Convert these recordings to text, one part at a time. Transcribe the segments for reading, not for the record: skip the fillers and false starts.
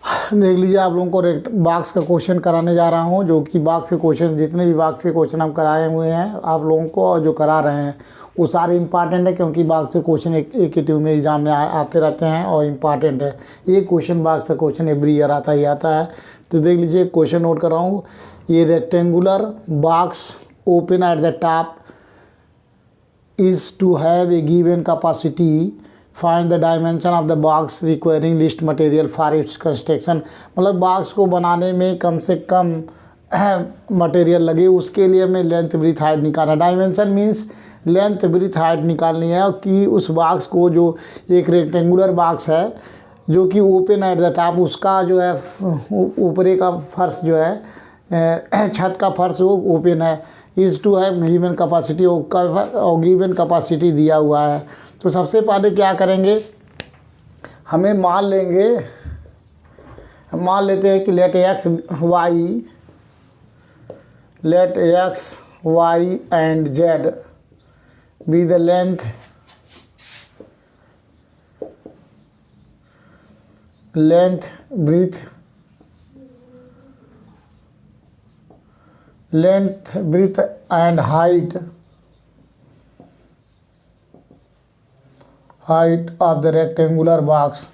देख लीजिए, आप लोगों को बॉक्स का क्वेश्चन कराने जा रहा हूं, जो कि बॉक्स के क्वेश्चन, जितने भी बॉक्स के क्वेश्चन हम कराए हुए हैं आप लोगों को और जो करा रहे हैं वो सारे इंपॉर्टेंट है, क्योंकि बॉक्स के क्वेश्चन एक ही ट्यूब में एग्जाम में आते रहते हैं और इम्पॉर्टेंट है। ये क्वेश्चन बॉक्स का क्वेश्चन एवरी ईयर आता ही आता है। तो देख लीजिए, क्वेश्चन नोट कर रहा हूँ। ये rectangular box open at the top is to have a given capacity, find the dimension of the box requiring least material for its construction। मतलब बॉक्स को बनाने में कम से कम मटेरियल लगे, उसके लिए हमें लेंथ ब्रीथ हाइट निकालना। Dimension means length breadth height निकालनी है कि उस बॉक्स को, जो एक रेक्टेंगुलर बॉक्स है जो कि ओपन एट द टॉप, उसका जो है ऊपरी का फर्श जो है छत का फर्श वो ओपन है, is to have given capacity, और गिवन कैपेसिटी दिया हुआ है। तो सबसे पहले क्या करेंगे, हमें मान लेते हैं कि let x y and z be the length breadth and height of the rectangular box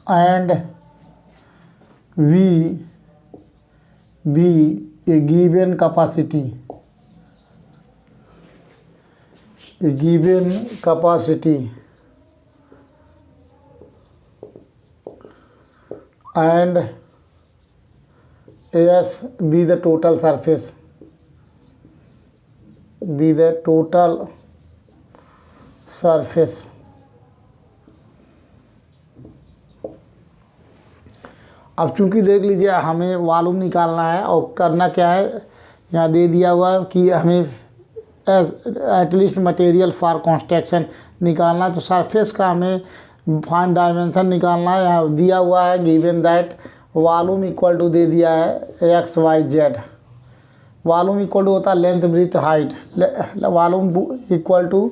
and V be a given capacity and S be the total surface, अब चूंकि देख लीजिए हमें वॉल्यूम निकालना है और करना क्या है, यहाँ दे दिया हुआ है कि हमें एटलीस्ट मटेरियल फॉर कंस्ट्रक्शन निकालना है। तो सरफेस का हमें फाइन डायमेंशन निकालना है। यहाँ दिया हुआ है given that volume equal to दे दिया है X Y Z. Volume equal to होता है length breadth height, volume equal to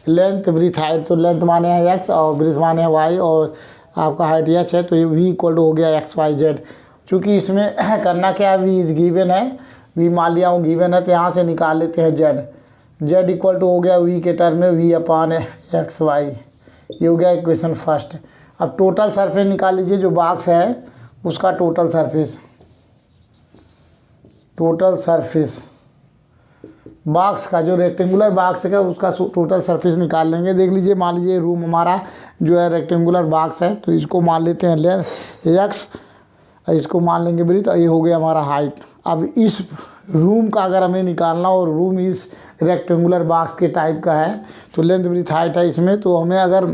length breadth height. तो लेंथ माने है एक्स और ब्रीथ माने है वाई और आपका हाइट एच है, तो ये वी इक्वल टू हो गया एक्स वाई जेड। चूँकि इसमें करना क्या है, वी इज गिवन है, वी मान लिया हूँ गिवन है, तो यहाँ से निकाल लेते हैं जेड इक्वल टू हो गया वी के टर्म में वी अपॉन एक्स वाई। ये हो गया इक्वेशन फर्स्ट। अब टोटल सरफेस निकाल लीजिए, जो बॉक्स है उसका टोटल सरफेस बॉक्स का, जो रेक्टेंगुलर बॉक्स है उसका टोटल सरफेस निकाल लेंगे। देख लीजिए, मान लीजिए रूम हमारा जो है रेक्टेंगुलर बॉक्स है, तो इसको मान लेते हैं लेंथ एक्स, इसको मान लेंगे ब्रीथ, ये हो गया हमारा हाइट। अब इस रूम का अगर हमें निकालना और रूम इस रेक्टेंगुलर बॉक्स के टाइप का है, तो लेंथ ब्रीथ हाइट है इसमें, तो हमें अगर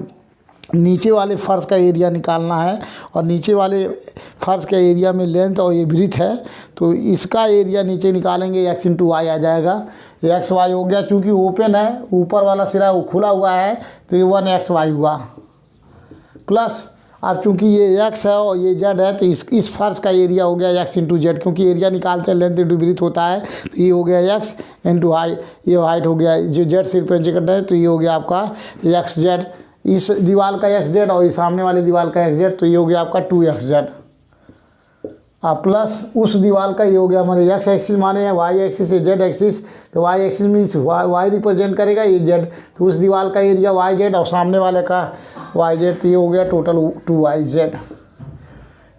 नीचे वाले फर्श का एरिया निकालना है और नीचे वाले फर्श के एरिया में लेंथ और ये ब्रीथ है, तो इसका एरिया नीचे निकालेंगे, एक्स इंटू वाई आ जाएगा। एक्स वाई हो गया, चूँकि ओपन है, ऊपर वाला सिरा वो खुला हुआ है, तो ये 1 एक्स वाई हुआ प्लस। अब चूँकि ये एक्स है और ये जेड है, तो इस फर्श का एरिया हो गया एक्स इंटू जेड, क्योंकि एरिया निकालते हैं लेंथ इंटू ब्रीथ होता है, तो ये हो गया एक्स इंटू हाइट, ये हाइट हो गया, जो जेड सिर पे करना है, तो ये हो गया आपका एक्स जेड। इस दीवार का एक्स जेड और इस सामने वाली दीवार का एक्स जेड, तो ये हो गया आपका 2 एक्स जेड। प्लस उस दीवार का ये हो गया हमारे एक्स एक्सिस माने हैं, वाई एक्सिस है जेड एक्सिस, तो y axis means y represent करेगा ये जेड, तो उस दीवार का एरिया वाई जेड और सामने वाले का वाई जेड, तो ये हो गया टोटल 2 वाई जेड।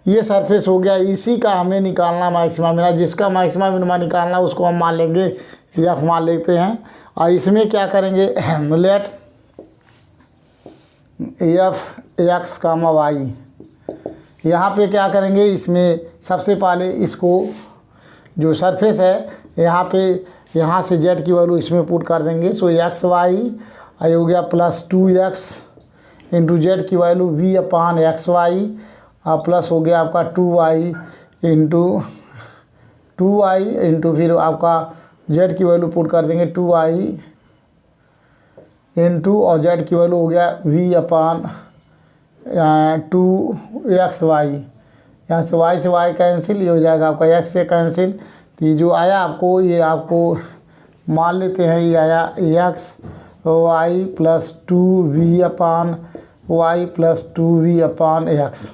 ये सरफेस हो गया, इसी का हमें निकालना मैक्सिमम मिनिमम, जिसका मैक्सिमम मिनिमम निकालना उसको हम मान लेंगे एफ मान लेते हैं। और इसमें क्या करेंगे, late F x comma y, यहाँ पे क्या करेंगे, इसमें सबसे पहले इसको जो सरफेस है यहाँ से जेड की वैल्यू इसमें पुट कर देंगे। सो एक्स वाई आई हो गया प्लस 2x इंटू जेड की value v upon x y, plus हो गया आपका 2y इंटू फिर आपका जेड की वैल्यू पुट कर देंगे 2y इंटू और जेड की वैल्यू हो गया v अपॉन 2xy। यहाँ से y कैंसिल, ये हो जाएगा आपका x से कैंसिल। तो ये जो आया आपको, ये आपको मान लेते हैं ये आया x Y plus 2v upon y plus 2v upon x,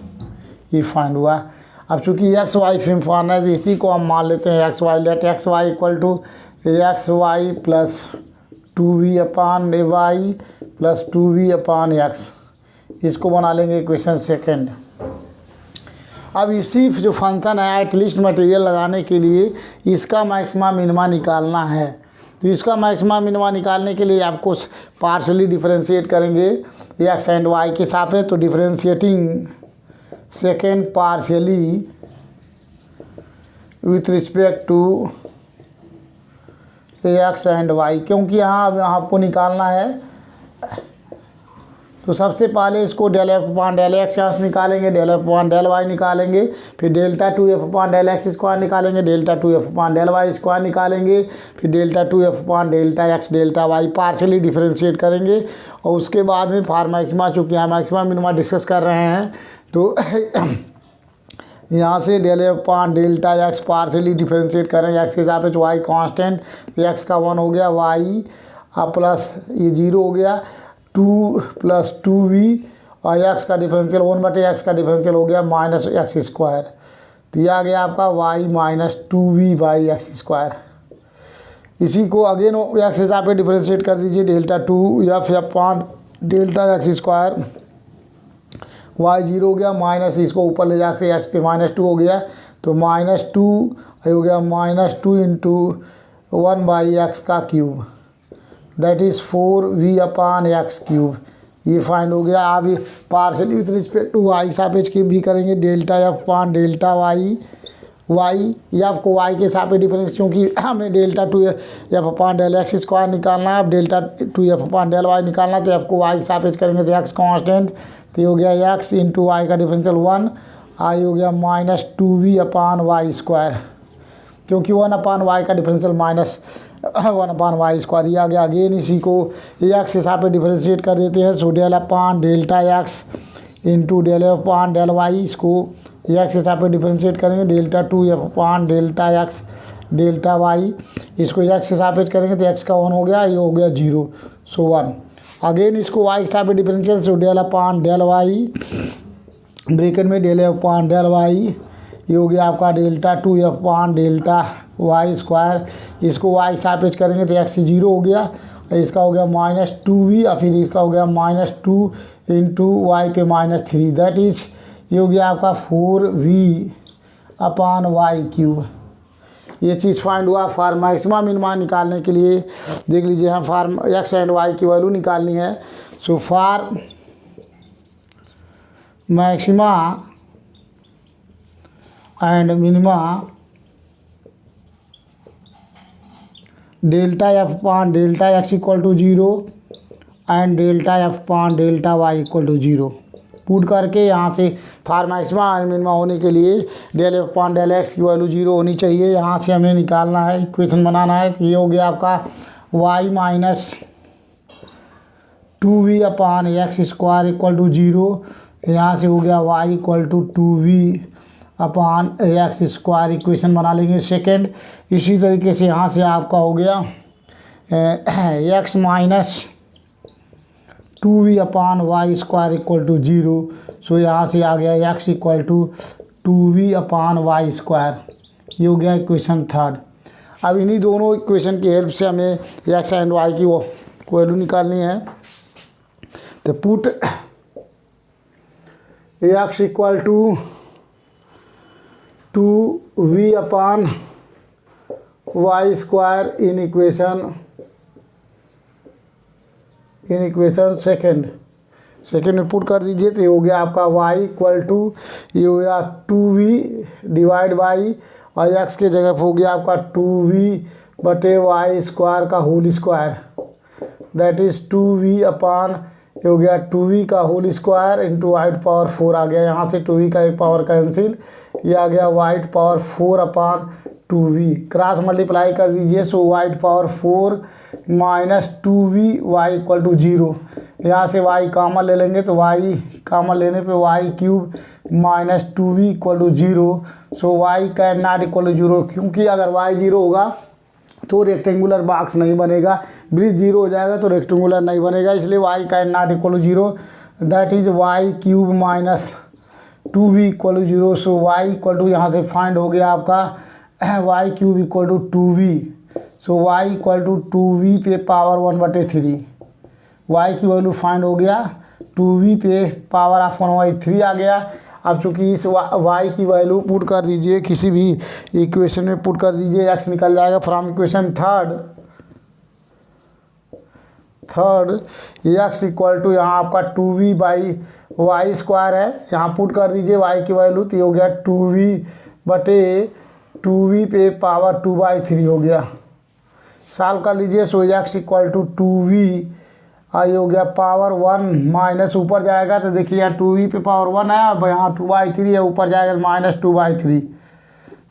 ये फाइंड हुआ। अब चूंकि एक्स वाई फाइंड है तो इसी को हम मान लेते हैं x y. Let x y equal to x y plus 2v upon y plus 2v upon x, इसको बना लेंगे इक्वेशन सेकेंड। अब इसी जो फंक्शन है एटलीस्ट मटेरियल लगाने के लिए इसका मैक्सिमा मिनिमा निकालना है। तो इसका मैक्सिमा मिनिमा निकालने के लिए आपको पार्शली डिफरेंशिएट करेंगे एक्स एंड वाई के सापेक्ष। तो differentiating second partially with respect to x and y, क्योंकि यहाँ अब आपको निकालना है। तो सबसे पहले इसको del F upon del X यहाँ से निकालेंगे, del F upon del Y निकालेंगे, फिर delta 2f upon del x square निकालेंगे, delta 2f upon del Y square निकालेंगे, फिर delta 2f upon delta x delta Y partially differentiate करेंगे। और उसके बाद में फार मैक्सिमा, चूँकि यहाँ मैक्सिमा मिनिमा डिस्कस कर रहे हैं, तो यहाँ से del F upon delta x partially differentiate करेंगे एक्स के सापेक्ष, वाई कांस्टेंट, तो एक्स का 1 हो गया, वाई प्लस ये 0 हो गया, 2 प्लस 2v और एक्स का डिफरेंशियल 1/x का डिफरेंशियल हो गया माइनस एक्स स्क्वायर। तो यह आ गया आपका y minus 2v by x square. इसी को अगेन एक्स हिसाब पे डिफरेंशिएट कर दीजिए, delta 2f upon delta x square, y 0 हो गया, माइनस इसको ऊपर ले जाके एक्स पे -2 हो गया, तो -2 हो गया -2 इंटू 1/x का cube, that is 4v upon x cube, ये फाइंड हो गया। आप partially with respect to y सापेक्ष की भी करेंगे, delta F upon delta y, या आपको वाई के सापेक्ष डिफरेंस, क्योंकि हमें delta 2f upon del x square निकालना है, अब delta 2f upon del Y निकालना, तो आपको वाई के सापेक्ष करेंगे तो एक्स कांस्टेंट, तो ये हो गया एक्स इंटू वाई का डिफरेंशियल 1, आई हो गया -2v अपान वाई स्क्वायर, क्योंकि 1 अपान वाई का डिफरेंशियल -1 अपान वाई स्क्वायर, ये आ गया। अगेन इसी को एक्स के हिसाब पे डिफरेंशिएट कर देते हैं, so del upon delta x into del F upon del y, इसको एक्स के हिसाब पे डिफरेंशिएट करेंगे, delta 2f upon delta x delta y, इसको एक्स के हिसाब पे करेंगे तो एक्स का 1 हो गया, ये हो गया 0, सो 1। अगेन इसको वाई के हिसाब पे differentiate, so del upon del Y bracket में del F upon del Y, ये हो गया आपका delta 2f upon delta Y square, इसको वाई सापेक्ष करेंगे तो एक्स 0 हो गया, इसका हो गया -2v और फिर इसका हो गया -2 इंटू वाई पे -3, दैट इज़ ये हो गया आपका 4v अपान वाई क्यूब। ये चीज़ फाइंड हुआ। फार मैक्सिमा मिनिमा निकालने के लिए देख लीजिए, हम फार एक्स एंड वाई की वैल्यू निकालनी है। So for maxima and minima delta F upon delta x equal to 0 and delta F upon delta Y equal to 0 put करके यहाँ से फार मैक्सिमा एंड मिनिमा होने के लिए del F upon del x की वैल्यू 0 होनी चाहिए। यहाँ से हमें निकालना है, इक्वेशन बनाना है। तो ये हो गया आपका y minus 2v upon x square equal to 0, यहाँ से हो गया y equal to 2v upon x square, equation बना लेंगे सेकेंड। इसी तरीके से यहाँ से आपका हो गया x minus 2v upon y square equal to 0, so यहाँ से आ गया x equal to 2v upon y square, ये हो गया इक्वेशन थर्ड। अब इन्हीं दोनों इक्वेशन की हेल्प से हमें x एंड y की वो वैल्यू निकालनी है। तो put x equal to 2v upon y square in equation second में पुट कर दीजिए। तो ये हो गया आपका y इक्वल टू ये हो गया 2v डिवाइड बाई और x के जगह पे हो गया आपका 2v बटे वाई स्क्वायर का whole square, that is 2v upon ये हो गया 2v का whole square into white power 4 आ गया। यहाँ से 2v का एक पावर कैंसिल, ये आ गया white power 4 upon 2v, cross multiply कर दीजिए। So white power 4 minus 2v y equal to 0, यहाँ से y कॉमन ले लेंगे तो y कॉमन लेने पे y cube minus 2v equal to 0। So y can not equal to 0, क्योंकि अगर y 0 होगा तो रेक्टेंगुलर बॉक्स नहीं बनेगा। ब्रिज 0 हो जाएगा तो रेक्टेंगुलर नहीं बनेगा, इसलिए y can not equal to 0, that is y cube minus 2v equal to 0। So y equal to यहाँ से फाइंड हो गया आपका y cube equal to 2v। So y equal to 2v पे पावर 1/3, y की वैल्यू फाइंड हो गया 2v पे पावर ऑफ 1/3 आ गया। अब चूंकि इस y की वैल्यू पुट कर दीजिए, किसी भी इक्वेशन में पुट कर दीजिए, x निकल जाएगा from equation third x equal to यहाँ आपका 2v/y स्क्वायर है, यहाँ पुट कर दीजिए y की वैल्यू, तो हो गया 2v पे पावर 2/3 हो गया। सॉल्व कर लीजिए। सो x इक्वल टू 2v आई हो गया पावर 1 माइनस ऊपर जाएगा तो देखिए यहाँ 2v पे पावर 1 है, अब यहाँ 2/3 है, ऊपर जाएगा माइनस 2/3,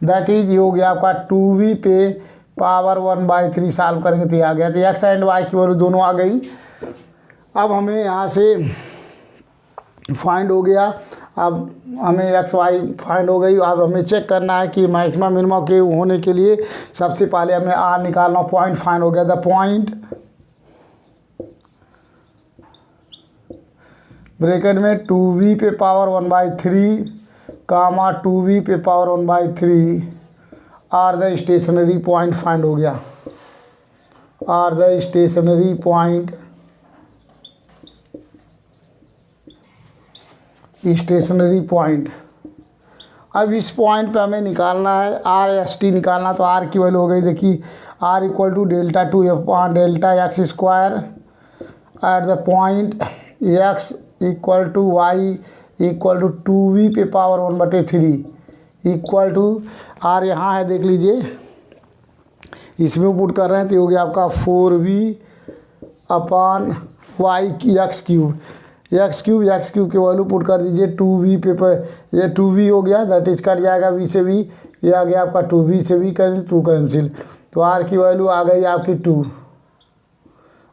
दैट इज ये हो गया आपका 2v पे पावर 1/3। सॉल्व करेंगे तो ये आ गया। तो x एंड y की वैल्यू दोनों आ गई। अब हमें यहाँ से फाइंड हो गया, अब हमें x y फाइंड हो गई। अब हमें चेक करना है कि मैक्सिमम मिनिमम के होने के लिए सबसे पहले हमें r निकालना, पॉइंट फाइंड हो गया। द पॉइंट ब्रैकेट में 2v पे पावर 1/3 कामा 2v पे power 1/3 are the stationary point find हो गया, are the stationary point, stationary point. अब इस पॉइंट पे हमें निकालना है आर एस टी निकालना, तो आर की वैल्यू हो गई, देखिए आर इक्वल टू डेल्टा 2f/डेल्टा x² at the point x equal to y equal to 2v पे पावर 1/3 इक्वल टू आर यहाँ है, देख लीजिए इसमें पुट कर रहे हैं तो हो गया आपका 4v/y x क्यूब की वैल्यू पुट कर दीजिए 2v पे, ये 2v हो गया, दैट इज कट जाएगा v से v, ये आ गया आपका 2v से v कैंसिल, 2 कैंसिल, तो r की वैल्यू आ गई आपकी 2,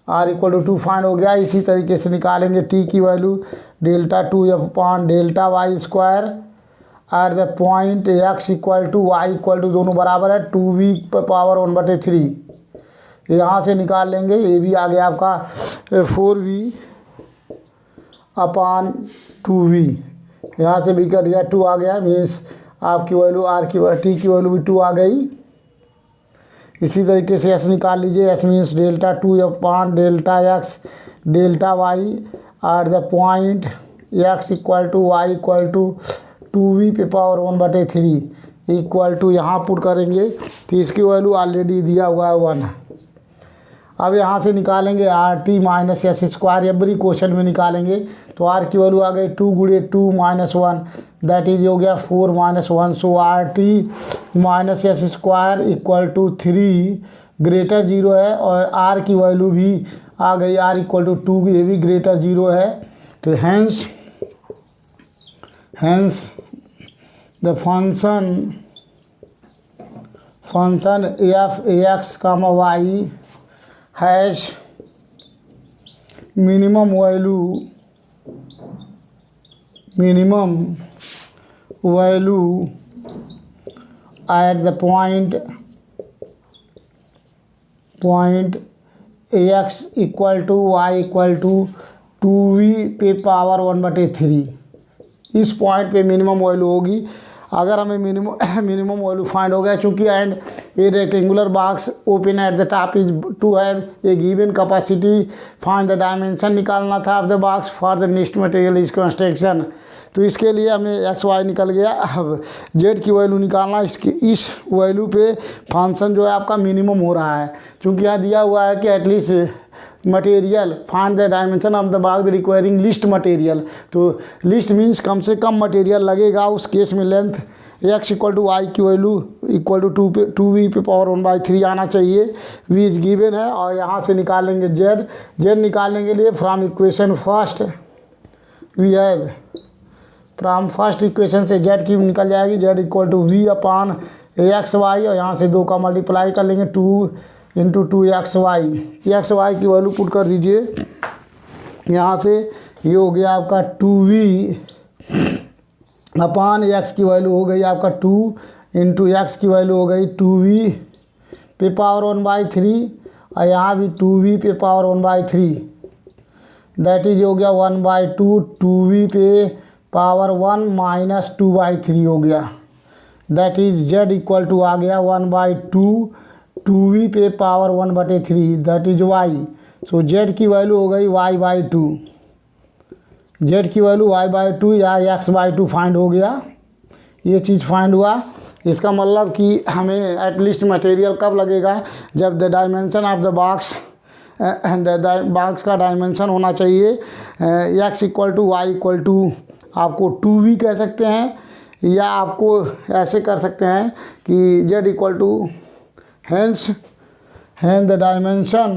r इक्वल टू 2 फाइंड हो गया। इसी तरीके से निकालेंगे t की वैल्यू डेल्टा 2f/डेल्टा y² at the point x equal to y equal to दोनों बराबर है 2v पे पावर 1/3, यहाँ से निकाल लेंगे, ये भी आ गया आपका 4v/2v, यहाँ से भी कर दिया 2 आ गया, मीन्स आपकी वैल्यू t की वैल्यू भी 2 आ गई। इसी तरीके से s निकाल लीजिए, s मीन्स डेल्टा 2f/डेल्टा x delta y at the point x equal to y equal to 2v पे पावर 1/3 इक्वल टू यहाँ पुट करेंगे तो इसकी वैल्यू ऑलरेडी दिया हुआ है 1। अब यहाँ से निकालेंगे RT minus s², every question में निकालेंगे, तो r की वैल्यू आ गई 2 × 2 - 1 दैट इज हो गया 4 - 1। सो RT minus s² equal to 3 greater 0 है, और r की वैल्यू भी आ गई, r इक्वल टू 2, ये भी ग्रेटर 0 है। तो hence the function f(x, y) has minimum value at the point x equal to y equal to 2v पे पावर 1/3, इस पॉइंट पे मिनिमम वैल्यू होगी। अगर हमें मिनिमम वैल्यू फाइंड हो गया, चूँकि and a rectangular box open at the top is to have a given capacity, find the dimension निकालना था of the box for the next material is construction, तो इसके लिए हमें x y निकल गया। अब z की वैल्यू निकालना, इस वैल्यू पे फंक्शन जो है आपका मिनिमम हो रहा है, क्योंकि यहाँ दिया हुआ है कि at least material find the dimension of the box requiring list material, तो लिस्ट मीन्स कम से कम मटेरियल लगेगा, उस केस में length x equal to y की वैल्यू इक्वल टू 2v पे पावर 1/3 आना चाहिए, v इज गिवन है। और यहाँ से निकालेंगे z निकालने के लिए from equation first we have, from first equation से z की निकल जाएगी, z इक्वल टू v/xy, और यहाँ से 2 का मल्टीप्लाई कर लेंगे 2 × 2xy, xy की वैल्यू पुट कर दीजिए, यहाँ से ये हो गया आपका 2v/x की वैल्यू हो गई आपका 2 × x की वैल्यू हो गई 2v पे पावर 1/3 और यहाँ भी 2v पे पावर 1/3, दैट इज हो गया 1/2, 2v पे पावर 1 माइनस 2/3 हो गया, that is z equal to आ गया 1/2, 2v पे power 1/3, that is y। So z की वैल्यू हो गई y/2, z की वैल्यू y/2 या x/2 फाइंड हो गया, ये चीज़ फाइंड हुआ। इसका मतलब कि हमें एटलीस्ट मटेरियल कब लगेगा, जब the dimension of the box and box का डायमेंशन होना चाहिए x equal to y equal to, आपको 2v कह सकते हैं, या आपको ऐसे कर सकते हैं कि z equal to hence the dimension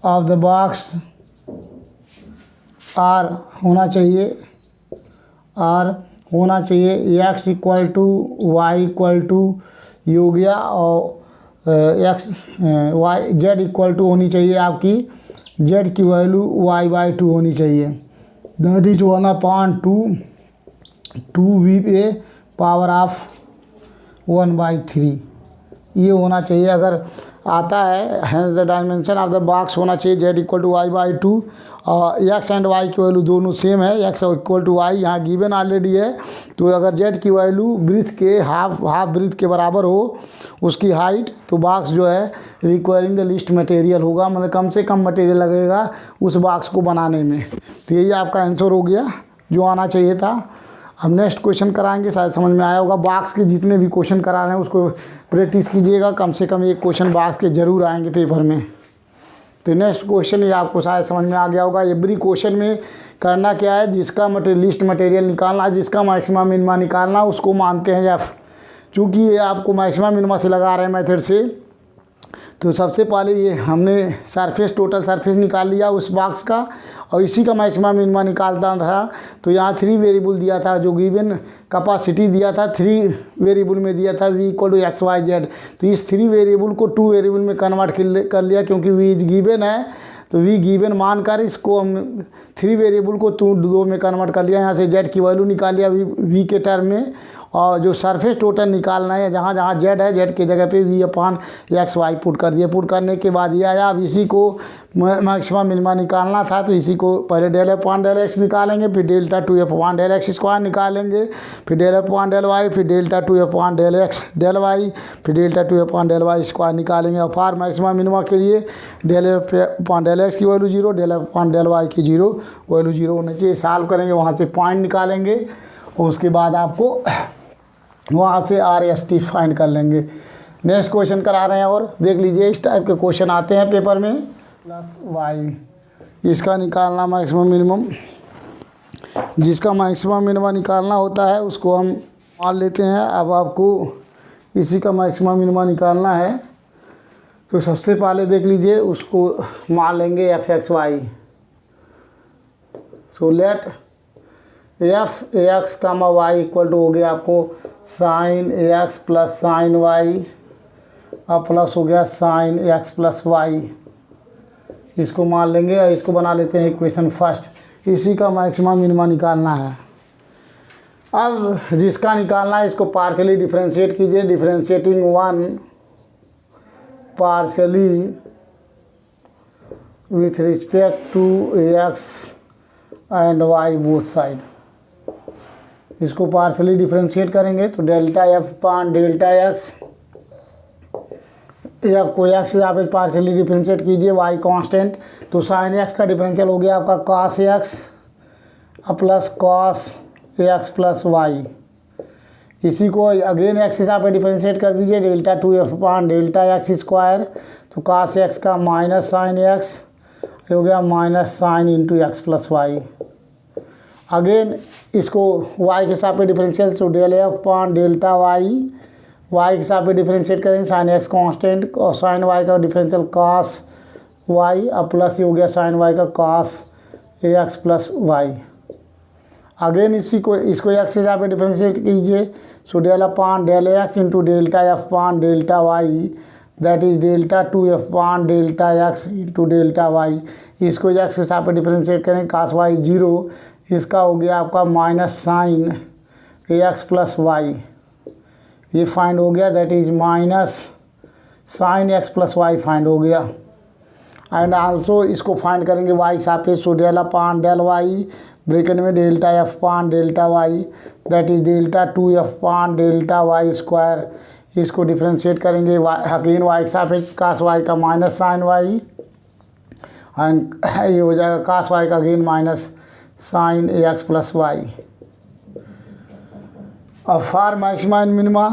of the box are होना चाहिए x equal to y equal to ये हो गया, और z इक्वल टू होनी चाहिए आपकी, z की वैल्यू y/2 होनी चाहिए, दैट इज 1/2, 2v पे पावर ऑफ 1/3 ये होना चाहिए। अगर आता है hence the dimension of the box होना चाहिए z इक्वल टू y/2, और x एंड y की वैल्यू दोनों सेम है, x इक्वल टू y यहाँ गिवन ऑलरेडी है। तो अगर z की वैल्यू ब्रीथ के हाफ ब्रीथ के बराबर हो उसकी हाइट, तो बॉक्स जो है रिक्वायरिंग द लीस्ट मटेरियल होगा, मतलब कम से कम मटेरियल लगेगा उस बॉक्स को बनाने में। तो यही आपका आंसर हो गया जो आना चाहिए था। अब नेक्स्ट क्वेश्चन कराएंगे, शायद समझ में आया होगा। बॉक्स के जितने भी क्वेश्चन करा रहे हैं उसको प्रैक्टिस कीजिएगा, कम से कम एक क्वेश्चन बॉक्स के ज़रूर आएंगे पेपर में। तो नेक्स्ट क्वेश्चन ये आपको शायद समझ में आ गया होगा। एवरी क्वेश्चन में करना क्या है, जिसका लिस्ट मटेरियल निकालना, जिसका मैक्सिमम मिनिमा निकालना, उसको मानते हैं एफ। चूँकि ये आपको मैक्सिमम मिनिमा से लगा रहे हैं मेथड से, तो सबसे पहले ये हमने सरफेस टोटल सरफेस निकाल लिया उस बॉक्स का, और इसी का मैक्सिमम मिनिमा निकालता था। तो यहाँ 3 वेरिएबल दिया था, जो गिवन कैपेसिटी दिया था 3 वेरिएबल में दिया था v इक्वल टू XYZ। तो इस 3 वेरिएबल को 2 वेरिएबल में कन्वर्ट कर लिया, क्योंकि v इज गिवन है, तो v गिवन मानकर इसको हम 3 वेरिएबल को 2 में कन्वर्ट कर लिया। यहाँ से z की वैल्यू निकाल लिया v के टर्म में, और जो सरफेस टोटल निकालना है, जहाँ जहाँ z है z के जगह पे v/xy पुट कर दिया। पुट करने के बाद ये आया। अब इसी को मैक्सिमम मिनिमा निकालना था, तो इसी को पहले ∂f/∂x निकालेंगे, फिर ∂2f/∂x स्क्वायर निकालेंगे, फिर ∂f/∂y, फिर ∂2f/∂x/∂y, फिर ∂2f/∂y स्क्वायर निकालेंगे। और फॉर मैक्सिमम मिनिमा के लिए ∂f/∂x की वैल्यू 0, ∂f/∂y की वैल्यू 0 होनी चाहिए। सॉल्व करेंगे, वहाँ से पॉइंट निकालेंगे, और उसके बाद आपको वहाँ से RST फाइंड कर लेंगे। नेक्स्ट क्वेश्चन करा रहे हैं, और देख लीजिए इस टाइप के क्वेश्चन आते हैं पेपर में। प्लस y, इसका निकालना मैक्सिमम मिनिमम, जिसका मैक्सिमम मिनिमम निकालना होता है उसको हम मान लेते हैं। अब आपको इसी का मैक्सिमम मिनिमम निकालना है, तो सबसे पहले देख लीजिए उसको मान लेंगे f(x,y). So let f(ax, y) equal to हो गया आपको sin ax plus sin y, अब प्लस हो गया sin x प्लस y। इसको मान लेंगे और इसको बना लेते हैं इक्वेशन फर्स्ट। इसी का मैक्सिमम मिनिमा निकालना है। अब जिसका निकालना है इसको पार्शियली डिफरेंशिएट कीजिए। Differentiating 1 partially with respect to x and y both side. इसको पार्शियली डिफरेंशिएट करेंगे तो ∂f/∂x, एफ को x से आप पार्शियली डिफरेंशिएट कीजिए, y कांस्टेंट, तो sin x का डिफरेंशियल हो गया आपका cos x plus cos x plus y। इसी को अगेन x से आप डिफरेंशिएट कर दीजिए, ∂2f/∂x स्क्वायर, तो cos x का माइनस sin x हो गया minus sin into x plus y। Again इसको y के साथ पे डिफरेंशियल, तो ∂f/∂y, y के साथ पे डिफरेंशिएट करेंगे, sin x कांस्टेंट, और sin y का डिफरेंशियल cos y, अब प्लस ये हो गया sin y का cos ax plus y। Again इसको x से यहाँ पे डिफरेंशिएट कीजिए, सो ∂f/∂x into ∂f/∂y, that is delta 2f upon delta x into delta y। इसको x के हिसाब पर डिफ्रेंशिएट करें, कास y 0, इसका हो गया आपका minus sine ax plus y, ये फाइंड हो गया, that is minus sine x plus y find हो गया। एंड आल्सो इसको फाइंड करेंगे y के सापेक्ष, तो del upon del Y bracket में delta f upon delta y, that is delta 2f upon delta Y square. इसको डिफ्रेंशिएट करेंगे अगेन y के सापेक्ष, कास y का माइनस साइन y, एंड ये हो जाएगा कास y का again minus sine ax plus y. अब for maxima and minima,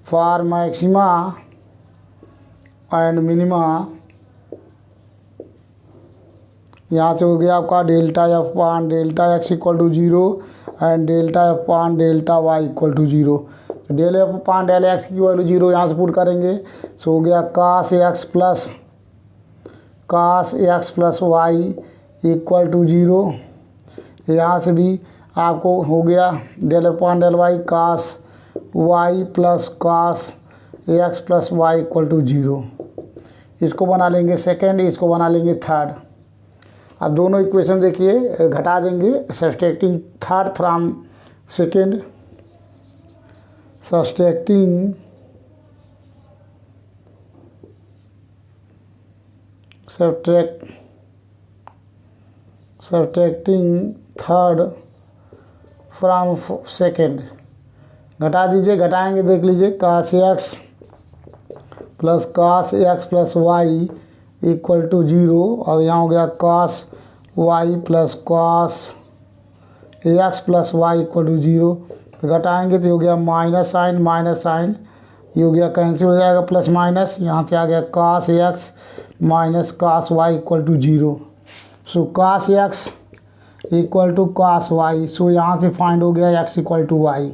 for maxima and minima, यहाँ से हो गया आपका delta f upon delta x equal to 0 and delta f upon delta Y equal to 0। तो del f upon del x की value 0 यहाँ से पुट करेंगे, सो हो गया cos x plus y equal to 0। यहाँ से भी आपको हो गया del upon del Y cos y plus cos x plus y equal to 0। इसको बना लेंगे सेकेंड, इसको बना लेंगे थर्ड। अब दोनों इक्वेशन देखिए घटा देंगे, subtracting third from second, subtracting third from second, घटा दीजिए, घटाएंगे देख लीजिए, cos x plus y equal to 0, और यहाँ हो गया cos y plus cos x plus y equal to 0। तो घटाएंगे तो हो गया माइनस साइन, ये हो गया कैंसिल हो जाएगा, प्लस माइनस, यहाँ से आ गया cos x minus cos y equal to 0। So cos x equal to cos y, so यहाँ से फाइंड हो गया एक्स इक्वल टू वाई।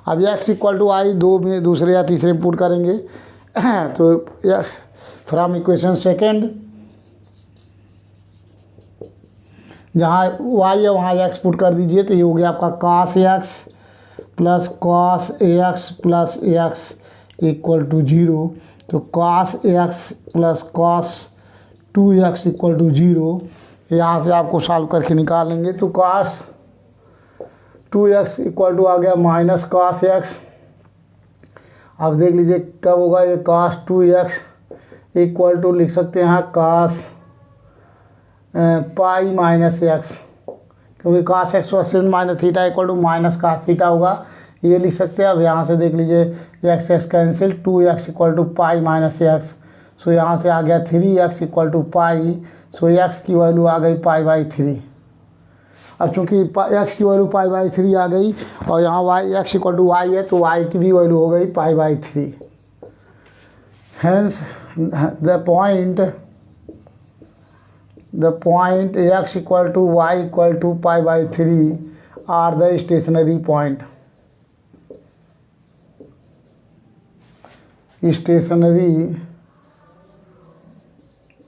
अब x इक्वल टू आई दो में दूसरे या तीसरे में पुट करेंगे, तो फ्रॉम इक्वेशन सेकेंड, जहाँ y है वहाँ x पुट कर दीजिए, तो ये हो गया आपका cos x plus cos x plus x equal to 0। तो cos x plus cos 2x equal to 0, यहाँ से आपको सॉल्व करके निकाल लेंगे। तो कास 2x इक्वल टू आ गया माइनस कास एक्स। अब देख लीजिए कब होगा ये, कास 2x इक्वल टू लिख सकते हैं कास पाई माइनस एक्स, क्योंकि cos x versus minus theta equal to minus cos theta होगा, ये लिख सकते हैं। अब यहाँ से देख लीजिए x x cancel, 2x equal to pi minus x, so यहाँ से आ गया 3x equal to pi, so x की वैल्यू आ गई पाई बाई 3। अब चूँकि x की वैल्यू पाई बाई 3 आ गई और यहाँ x इक्वल टू वाई है, तो y की भी वैल्यू हो गई pi by 3। Hence the point x equal to y equal to pi by 3 are the stationary point.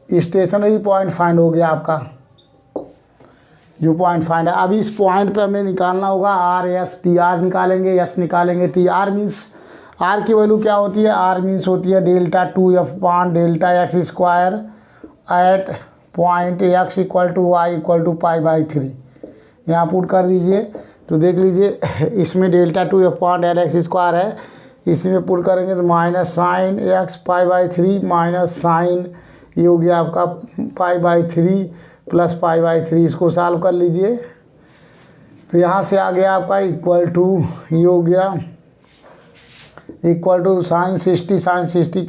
Stationary point find हो गया आपका, जो पॉइंट फाइंड है। अब इस पॉइंट पे हमें निकालना होगा आर एस, टी आर निकालेंगे, एस निकालेंगे, टी आर मीन्स, आर की वैल्यू क्या होती है, आर मीन्स होती है delta 2f upon delta x square at point x equal to y equal to pi by 3। यहाँ पुट कर दीजिए, तो देख लीजिए इसमें delta 2f upon del x square है, इसमें पुट करेंगे तो minus sine x pi by 3 minus sine, ये हो गया आपका पाई बाई 3 प्लस पाई बाई 3। इसको सॉल्व कर लीजिए, तो यहाँ से आ गया आपका इक्वल टू, ये हो गया इक्वल टू साइन 60 की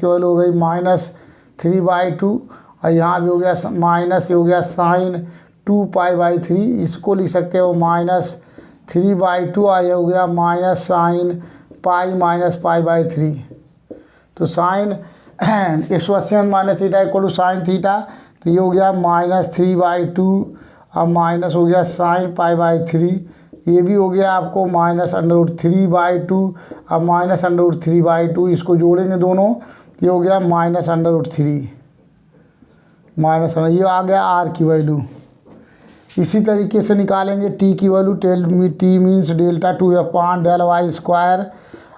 वैल्यू हो गई -3/2, और यहाँ भी हो गया माइनस, ये हो गया साइन 2 पाई बाई 3, इसको लिख सकते हो -3/2, और ये हो गया minus sine pi minus pi by 3। तो sine 180 minus theta equal to sine theta, तो ये हो गया -3/2 अब माइनस हो गया साइन पाई बाई 3, ये भी हो गया आपको -√3/2 अब -√3/2, इसको जोड़ेंगे दोनों, ये हो गया -√3 माइनस, ये आ गया आर की वैल्यू। इसी तरीके से निकालेंगे टी की value, t means delta 2f upon del Y square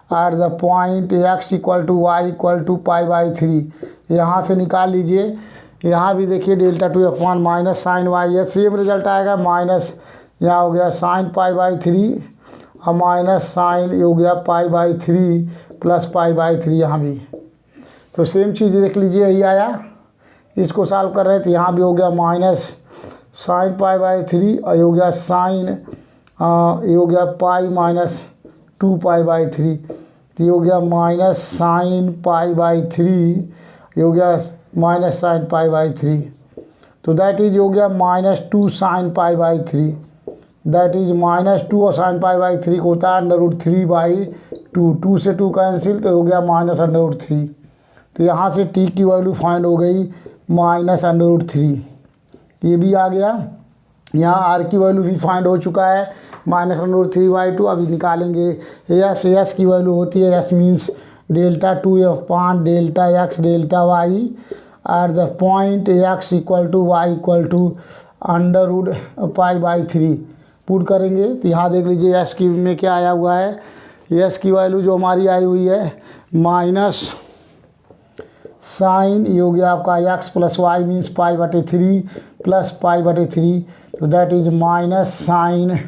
at the point x equal to y equal to pi by 3। यहाँ से निकाल लीजिए। यहाँ भी देखिए delta 2 upon minus sine y है, सेम रिजल्ट आएगा। माइनस यहाँ हो गया साइन पाई बाई 3 और माइनस साइन हो गया पाई बाई 3 प्लस पाई बाई 3 यहाँ भी। तो सेम चीज़ देख लीजिए, यही आया। इसको सॉल्व कर रहे थे, यहाँ भी हो गया माइनस साइन पाई बाई 3 और ये हो गया साइन ये हो गया पाई माइनस 2 पाई बाई 3। तो ये हो गया माइनस साइन पाई बाई 3, ये हो गया माइनस साइन पाई बाई 3। तो दैट इज हो गया minus 2 sine pi by 3। That is minus 2 और साइन पाई बाई 3 को होता है √3 बाई 2। 2 से 2 कैंसिल, तो हो गया माइनस √3। तो यहाँ से t की वैल्यू फाइंड हो गई माइनस √3। ये भी आ गया। यहाँ r की वैल्यू भी फाइंड हो चुका है माइनस √3 बाई 2। अभी निकालेंगे s की वैल्यू होती है s means delta 2 upon delta x delta y at the point x equal to y equal to √π/3 put करेंगे। तो यहाँ देख लीजिए s की में क्या आया हुआ है। s की वैल्यू जो हमारी आई हुई है माइनस साइन ये हो गया आपका x plus y means π/3 plus π/3। तो दैट इज माइनस साइन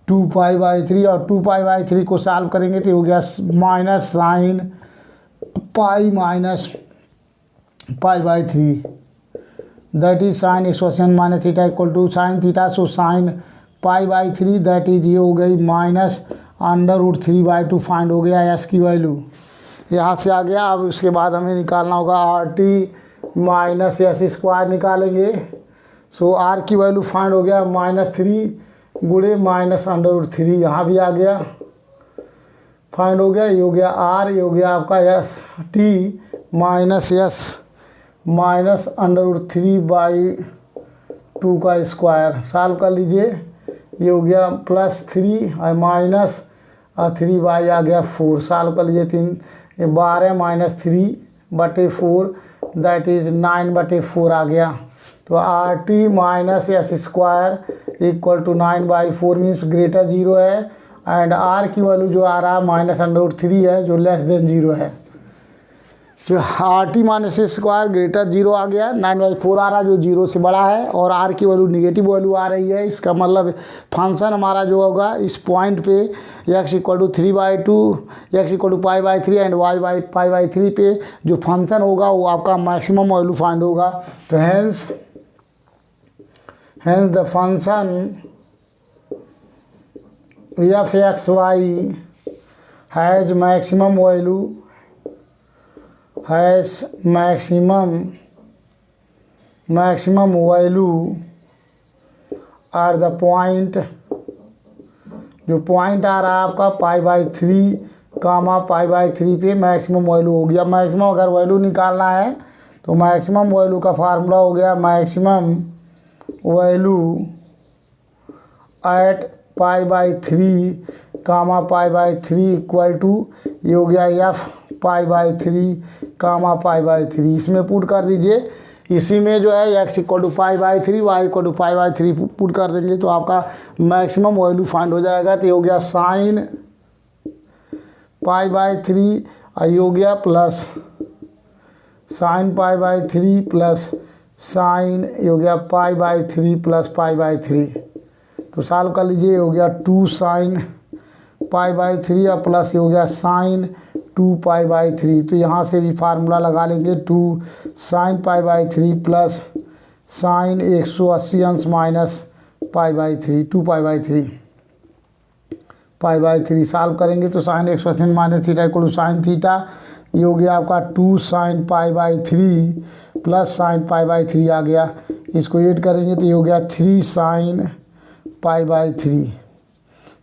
2π/3 और 2π/3 को सॉल्व करेंगे तो हो गया minus sine pi minus π/3। That is sine expression minus theta equal to sine theta. So sine π/3 that is ये हो गई माइनस √3/2 फाइंड हो गया s की वैल्यू। यहाँ से आ गया। अब उसके बाद हमें निकालना होगा RT माइनस s² निकालेंगे। सो r की वैल्यू फाइंड हो गया -3 गुणे माइनस √3। यहाँ भी आ गया, फाइंड हो गया। ये हो गया r, ये हो गया आपका st माइनस s माइनस √3/2 का स्क्वायर। सॉल्व कर लीजिए। ये हो गया +3 और माइनस 3 आ गया 4। सॉल्व कर लीजिए। 12 माइनस 3/4 दैट इज 9/4 आ गया। तो RT minus s² equal to 9/4 means greater 0 है। एंड r की वैल्यू जो आ रहा है माइनस √3 है जो लेस देन 0 है। जो RT माइनस s² ग्रेटर 0 आ गया, 9/4 आ रहा जो 0 से बड़ा है और r की वैल्यू निगेटिव वैल्यू आ रही है। इसका मतलब फंक्शन हमारा जो होगा इस पॉइंट पे x equal to 3/2 x equal to π/3 and y π/3 पे जो फंक्शन होगा वो आपका मैक्सिमम वैल्यू फाइंड होगा। तो hence the function f(x,y) has maximum value at the point, जो पॉइंट आ रहा है आपका π/3 π/3 पे मैक्सिमम वैल्यू हो गया। मैक्सिमम अगर वैल्यू निकालना है तो मैक्सिमम वैल्यू का फार्मूला हो गया maximum value at π/3 π/3 equal to ये हो गया f π/3 π/3। इसमें पुट कर दीजिए। इसी में जो है x equal to π/3 y equal to π/3 put कर देंगे तो आपका मैक्सिमम वैल्यू फाइंड हो जाएगा। तो ये हो गया साइन π/3 और ये हो गया प्लस साइन π/3 प्लस साइन ये हो गया π/3 प्लस π/3। तो सॉल्व कर लीजिए। ये हो गया 2 साइन π/3 और प्लस ये हो गया साइन 2 π/3। तो यहाँ से भी फार्मूला लगा लेंगे 2 साइन π/3 प्लस साइन 180 अंश माइनस π/3 2 π/3 सॉल्व करेंगे तो sine 180 minus theta equal to sine theta. ये हो गया आपका 2 साइन π/3 प्लस साइन π/3 आ गया। इसको ऐड करेंगे तो ये हो गया 3 साइन π/3।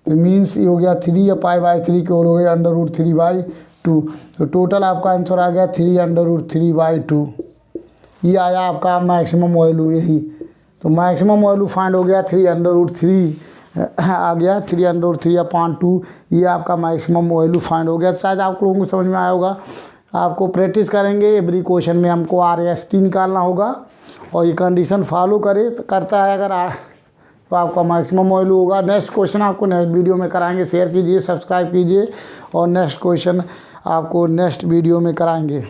तो मीन्स ये हो गया 3 या π/3 के होल हो गया √3/2। तो टोटल आपका आंसर आ गया 3√3/2। ये आया आपका मैक्सिमम वैल्यू यही। तो मैक्सिमम वैल्यू फाइंड हो गया 3√3 आ गया 3√3/2। ये आपका मैक्सिमम वैल्यू फाइंड हो गया। शायद आप लोगों को समझ में आया होगा। आपको प्रैक्टिस करेंगे एवरी क्वेश्चन में हमको RST निकालना होगा और ये कंडीशन फॉलो करता है। अगर तो आपका मैक्सिमम वैल्यू होगा। नेक्स्ट क्वेश्चन आपको नेक्स्ट वीडियो में कराएंगे। शेयर कीजिए, सब्सक्राइब कीजिए और नेक्स्ट क्वेश्चन आपको नेक्स्ट वीडियो में कराएंगे।